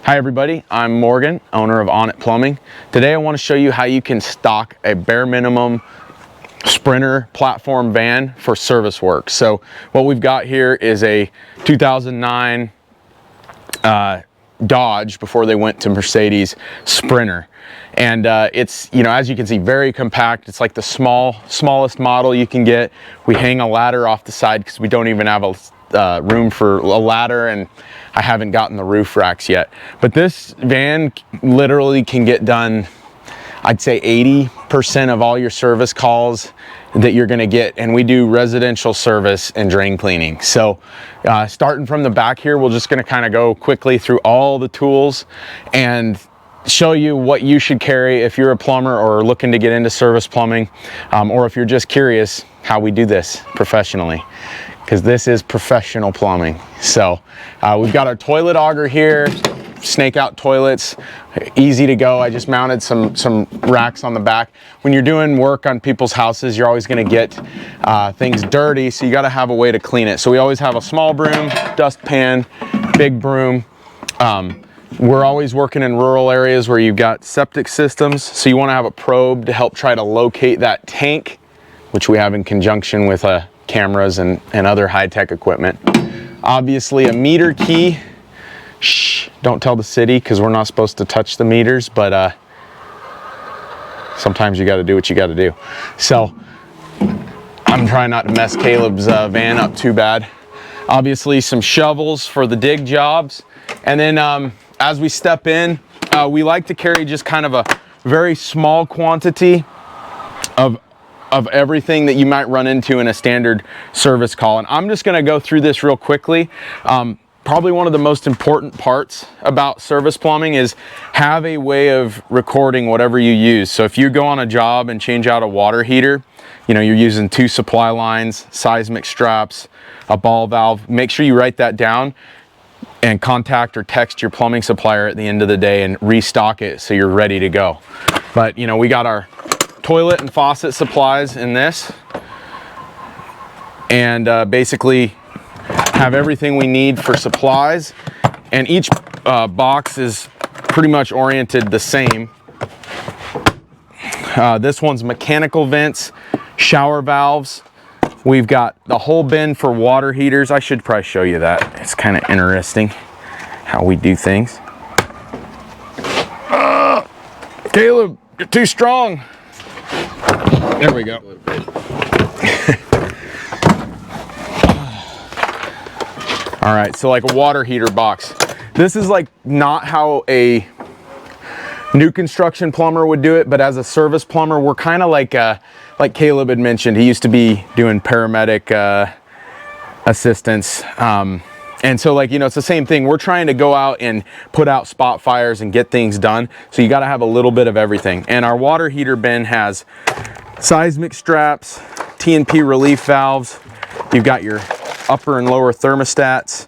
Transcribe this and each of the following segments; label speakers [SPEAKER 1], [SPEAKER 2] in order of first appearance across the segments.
[SPEAKER 1] Hi everybody, I'm Morgan, owner of On It Plumbing. Today I want to show you how you can stock a bare minimum Sprinter platform van for service work. So what we've got here is a 2009 Dodge, before they went to Mercedes, Sprinter. And it's, as you can see, very compact. It's like the smallest model you can get. We hang a ladder off the side because we don't even have a room for a ladder, and I haven't gotten the roof racks yet. But this van literally can get done, I'd say 80% of all your service calls that you're gonna get, and we do residential service and drain cleaning. So starting from the back here, we're just gonna kind of go quickly through all the tools and show you what you should carry if you're a plumber or looking to get into service plumbing, or if you're just curious how we do this professionally, because this is professional plumbing. So we've got our toilet auger here, snake out toilets, easy to go. I just mounted some racks on the back. When you're doing work on people's houses, you're always gonna get things dirty, so you gotta have a way to clean it. So we always have a small broom, dustpan, big broom. We're always working in rural areas where you've got septic systems, so you wanna have a probe to help try to locate that tank, which we have in conjunction with cameras and other high-tech equipment. Obviously a meter key. Shh, don't tell the city because we're not supposed to touch the meters, but sometimes you got to do what you got to do. So I'm trying not to mess Caleb's van up too bad. Obviously some shovels for the dig jobs. And then as we step in, we like to carry just kind of a very small quantity of everything that you might run into in a standard service call. And I'm just going to go through this real quickly. Probably one of the most important parts about service plumbing is have a way of recording whatever you use. So if you go on a job and change out a water heater, you're using 2 supply lines, seismic straps, a ball valve, make sure you write that down and contact or text your plumbing supplier at the end of the day and restock it so you're ready to go. But we got our toilet and faucet supplies in this, and basically have everything we need for supplies, and each box is pretty much oriented the same. This one's mechanical vents, shower valves. We've got the whole bin for water heaters. I should probably show you that. It's kind of interesting how we do things. Caleb, you're too strong. There we go. All right, so like a water heater box. This is like not how a new construction plumber would do it, but as a service plumber, we're kind of like Caleb had mentioned, he used to be doing paramedic assistance. And so it's the same thing. We're trying to go out and put out spot fires and get things done. So you gotta have a little bit of everything. And our water heater bin has seismic straps, T&P relief valves. You've got your upper and lower thermostats.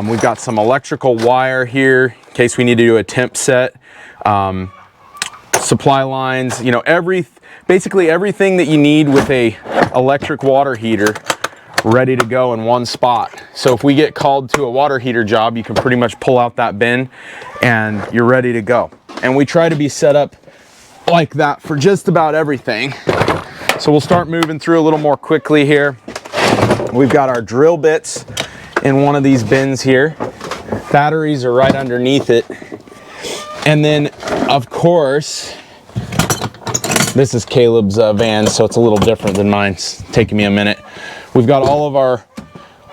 [SPEAKER 1] We've got some electrical wire here in case we need to do a temp set. Supply lines, basically everything that you need with a electric water heater ready to go in one spot. So if we get called to a water heater job, you can pretty much pull out that bin and you're ready to go. And we try to be set up like that for just about everything. So we'll start moving through a little more quickly here. We've got our drill bits in one of these bins here. Batteries are right underneath it. And then, of course, this is Caleb's van, so it's a little different than mine. It's taking me a minute. We've got all of our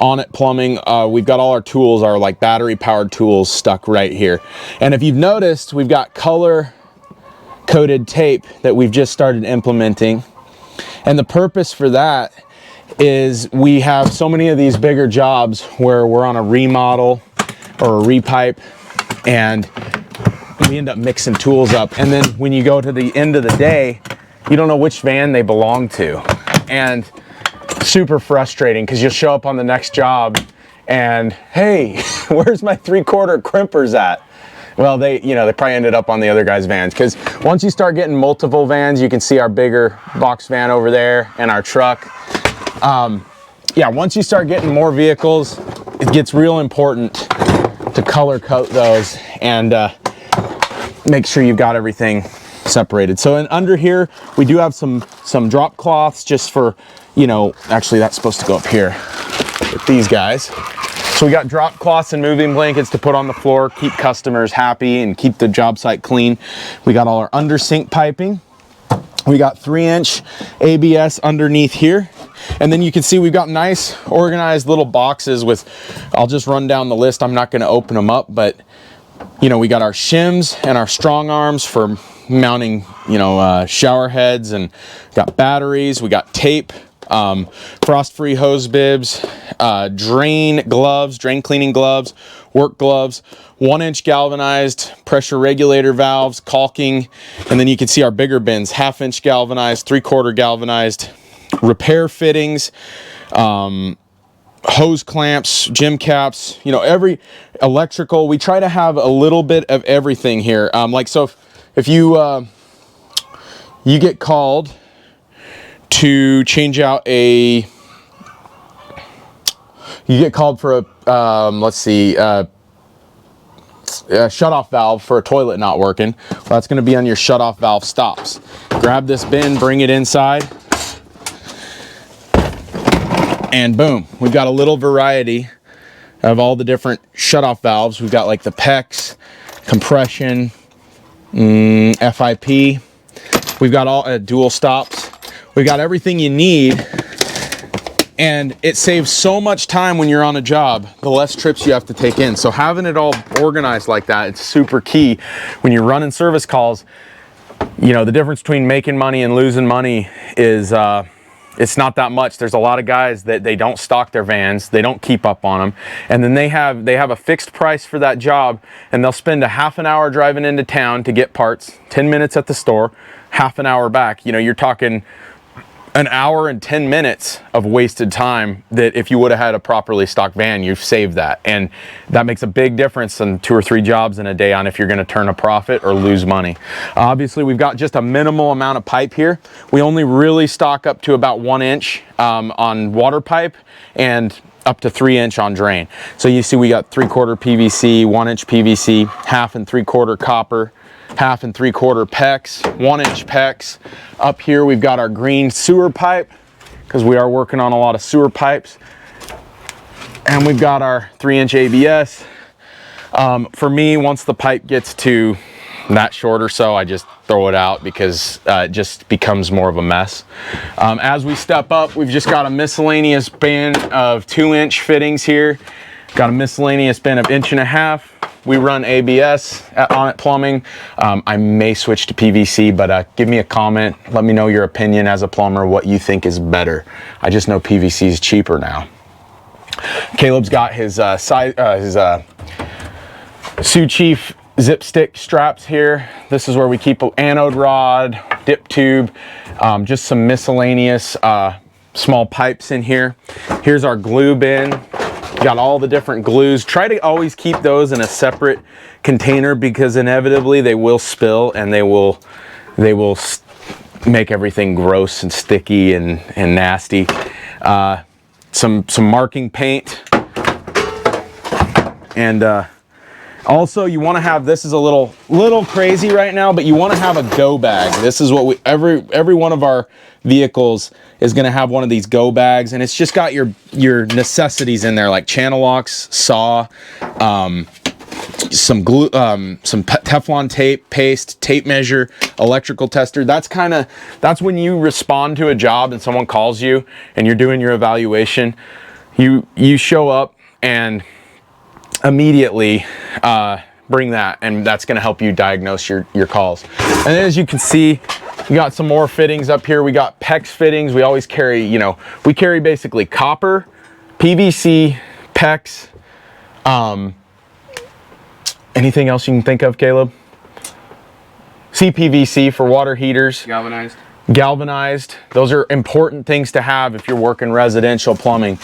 [SPEAKER 1] On It Plumbing. We've got all our tools, our like battery powered tools stuck right here. And if you've noticed, we've got color coated tape that we've just started implementing. And the purpose for that is we have so many of these bigger jobs where we're on a remodel or a repipe, and we end up mixing tools up. And then when you go to the end of the day, you don't know which van they belong to. And super frustrating because you'll show up on the next job and, hey, where's my 3/4 crimpers at? Well, they probably ended up on the other guy's vans, because once you start getting multiple vans, you can see our bigger box van over there and our truck. Yeah, once you start getting more vehicles, it gets real important to color coat those and make sure you've got everything separated. So in under here, we do have some drop cloths just for, you know, actually that's supposed to go up here with these guys. So we got drop cloths and moving blankets to put on the floor, keep customers happy and keep the job site clean. We got all our under sink piping. We got 3-inch ABS underneath here. And then you can see we've got nice organized little boxes with, I'll just run down the list. I'm not going to open them up, but you know, we got our shims and our strong arms for mounting, you know, shower heads, and got batteries. We got tape, frost-free hose bibs, drain gloves, drain cleaning gloves, work gloves, 1-inch galvanized pressure regulator valves, caulking, and then you can see our bigger bins, 1/2-inch galvanized, 3/4 galvanized, repair fittings, hose clamps, gym caps, you know, every electrical. We try to have a little bit of everything here. Like, so if you you get called to change out you get called for a let's see, a shutoff valve for a toilet not working. Well, that's going to be on your shutoff valve stops. Grab this bin, bring it inside, and boom, we've got a little variety of all the different shutoff valves. We've got like the PEX, compression, FIP. We've got all dual stops. We've got everything you need, and it saves so much time when you're on a job, the less trips you have to take in. So having it all organized like that, it's super key when you're running service calls. You know, the difference between making money and losing money is it's not that much. There's a lot of guys that they don't stock their vans, they don't keep up on them, and then they have a fixed price for that job, and they'll spend a half an hour driving into town to get parts, 10 minutes at the store, half an hour back. You know, you're talking an hour and 10 minutes of wasted time that if you would have had a properly stocked van, you've saved that. And that makes a big difference in 2 or 3 jobs in a day on if you're going to turn a profit or lose money. Obviously, we've got just a minimal amount of pipe here. We only really stock up to about 1 inch on water pipe and up to 3-inch on drain. So you see we got 3/4 PVC, 1-inch PVC, 1/2 and 3/4 copper, 1/2 and 3/4 PEX, 1-inch PEX. Up here we've got our green sewer pipe, because we are working on a lot of sewer pipes. And we've got our 3-inch ABS. For me, once the pipe gets to that short or so, I just throw it out because it just becomes more of a mess. As we step up, we've just got a miscellaneous bin of 2-inch fittings here. Got a miscellaneous bin of 1.5 inch. We run ABS at On It Plumbing. I may switch to PVC, but give me a comment. Let me know your opinion as a plumber, what you think is better. I just know PVC is cheaper now. Caleb's got his Sioux Chief zip stick straps here. This is where we keep an anode rod, dip tube, just some miscellaneous small pipes in here. Here's our glue bin. Got all the different glues. Try to always keep those in a separate container because inevitably they will spill and they will make everything gross and sticky and nasty. Some marking paint, and also you want to have, this is a little crazy right now, but you want to have a go bag. This is what every one of our vehicles is going to have one of these go bags, and it's just got your necessities in there, like channel locks, saw, some glue, some Teflon tape, paste, tape measure, electrical tester. That's when you respond to a job and someone calls you and you're doing your evaluation. You show up and immediately bring that, and that's going to help you diagnose your calls. And then, as you can see, we got some more fittings up here. We got PEX fittings. We always carry, you know, we carry basically copper, PVC, PEX. Anything else you can think of, Caleb? CPVC for water heaters. Galvanized. Those are important things to have if you're working residential plumbing.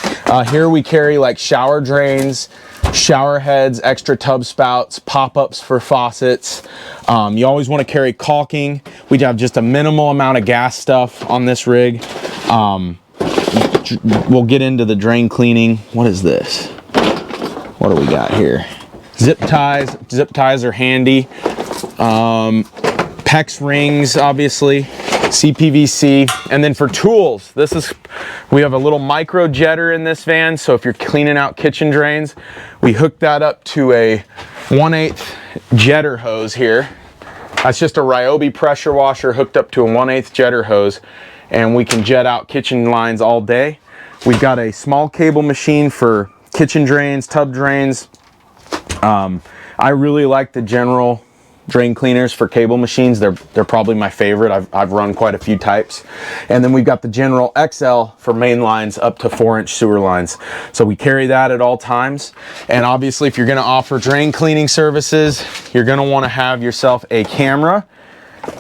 [SPEAKER 1] Here we carry like shower drains, shower heads, extra tub spouts, pop-ups for faucets. You always want to carry caulking. We have just a minimal amount of gas stuff on this rig. We'll get into the drain cleaning. What is this? What do we got here? Zip ties are handy. PEX rings, obviously, CPVC. And then for tools, we have a little micro jetter in this van. So if you're cleaning out kitchen drains, we hook that up to a 1/8 jetter hose here. That's just a Ryobi pressure washer hooked up to a 1/8 jetter hose, and we can jet out kitchen lines all day. We've got a small cable machine for kitchen drains, tub drains. I really like the General drain cleaners for cable machines. They're probably my favorite. I've run quite a few types. And then we've got the General XL for main lines up to 4-inch sewer lines. So we carry that at all times. And obviously, if you're going to offer drain cleaning services, you're going to want to have yourself a camera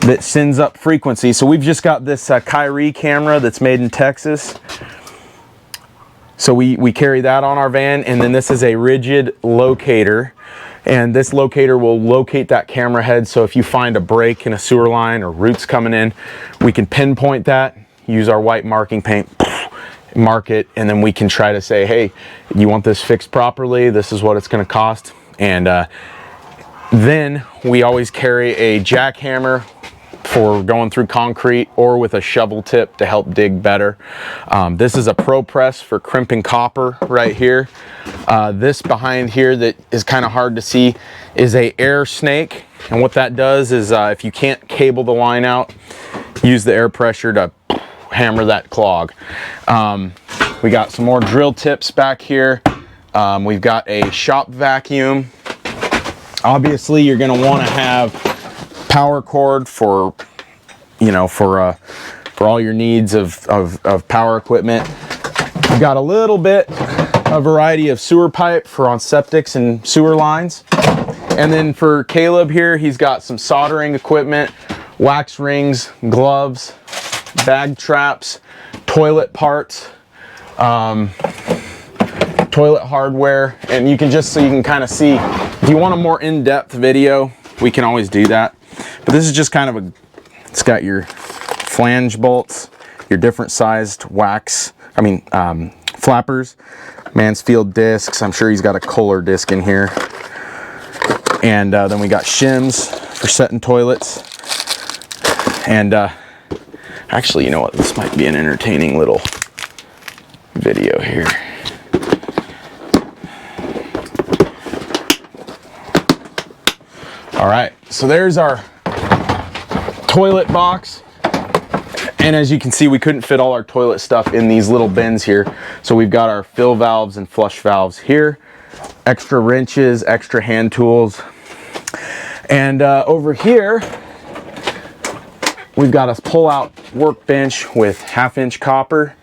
[SPEAKER 1] that sends up frequency. So we've just got this Kyrie camera that's made in Texas. So we carry that on our van, and then this is a rigid locator, and this locator will locate that camera head. So if you find a break in a sewer line or roots coming in, we can pinpoint that, use our white marking paint, mark it, and then we can try to say, hey, you want this fixed properly, this is what it's going to cost. And then we always carry a jackhammer for going through concrete, or with a shovel tip to help dig better. This is a Pro Press for crimping copper right here. This behind here that is kind of hard to see is a air snake, and what that does is if you can't cable the line out, use the air pressure to hammer that clog. We got some more drill tips back here. We've got a shop vacuum. Obviously, you're going to want to have power cord for, for all your needs of power equipment. We've got a little bit a variety of sewer pipe for on septics and sewer lines. And then for Caleb here, he's got some soldering equipment, wax rings, gloves, bag traps, toilet parts, toilet hardware. And you can just, so you can kind of see, if you want a more in-depth video, we can always do that. But this is just kind of it's got your flange bolts, your different sized flappers, Mansfield discs. I'm sure he's got a Kohler disc in here. And then we got shims for setting toilets. And actually, you know what? This might be an entertaining little video here. All right, so there's our toilet box. And as you can see, we couldn't fit all our toilet stuff in these little bins here. So we've got our fill valves and flush valves here, extra wrenches, extra hand tools. And over here, we've got a pull-out workbench with 1/2-inch copper.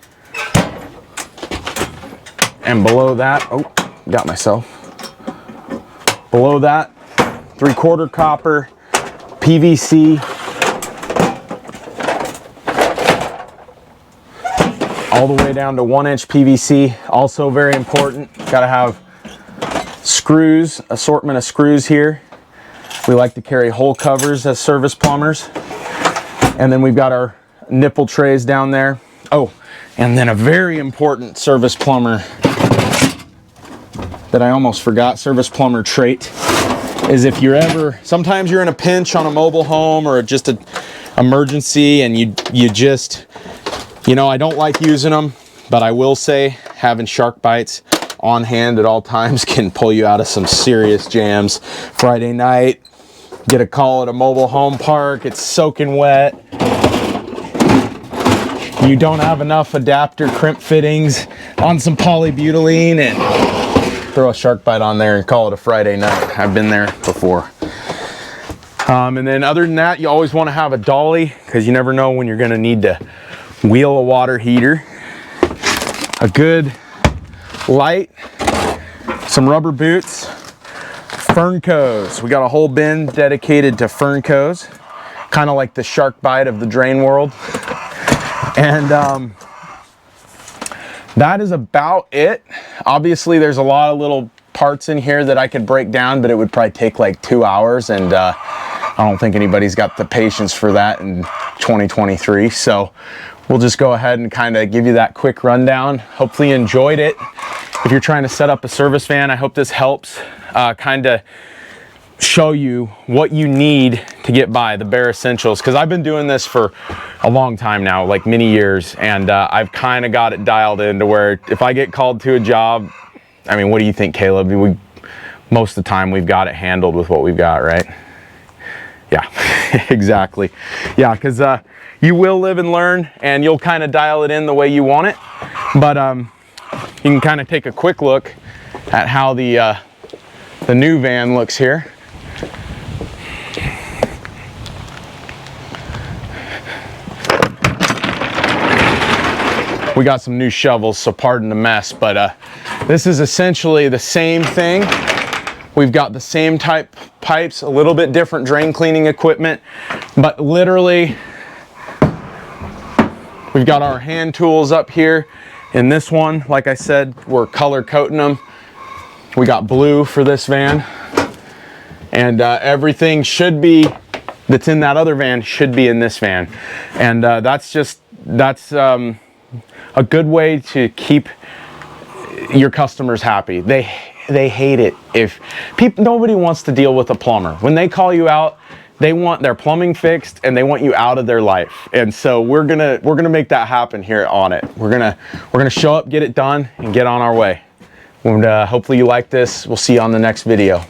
[SPEAKER 1] And below that, oh, got myself. Below that, 3/4 copper, PVC, all the way down to 1-inch PVC. Also very important, got to have screws, assortment of screws here. We like to carry hole covers as service plumbers. And then we've got our nipple trays down there. Oh, and then a very important service plumber that I almost forgot, service plumber trait, is if you're ever, sometimes you're in a pinch on a mobile home or just an emergency, and you just, I don't like using them, but I will say having shark bites on hand at all times can pull you out of some serious jams. Friday night, get a call at a mobile home park, it's soaking wet. You don't have enough adapter crimp fittings on some polybutylene, and throw a shark bite on there and call it a Friday night. I've been there before. And then other than that, you always want to have a dolly, because you never know when you're going to need to wheel a water heater. A good light, some rubber boots, fern cones. We got a whole bin dedicated to fern cones, kind of like the shark bite of the drain world. And that is about it. Obviously, there's a lot of little parts in here that I could break down, but it would probably take like 2 hours, and I don't think anybody's got the patience for that in 2023. So we'll just go ahead and kind of give you that quick rundown. Hopefully you enjoyed it. If you're trying to set up a service van, I hope this helps. kind of show you what you need to get by, the bare essentials, because I've been doing this for a long time now, like many years, and I've kind of got it dialed in to where if I get called to a job, I mean, what do you think, Caleb? Most of the time we've got it handled with what we've got, right? Yeah, exactly. Yeah, because you will live and learn, and you'll kind of dial it in the way you want it, but you can kind of take a quick look at how the new van looks here. We got some new shovels, so pardon the mess, but this is essentially the same thing. We've got the same type pipes, a little bit different drain cleaning equipment, but literally we've got our hand tools up here. In this one, like I said, we're color coding them. We got blue for this van, and everything should be that's in that other van should be in this van, and that's a good way to keep your customers happy. They hate it if nobody wants to deal with a plumber. When they call you out, they want their plumbing fixed and they want you out of their life. And so we're gonna make that happen here at On It. We're gonna show up, get it done, and get on our way. And hopefully you like this. We'll see you on the next video.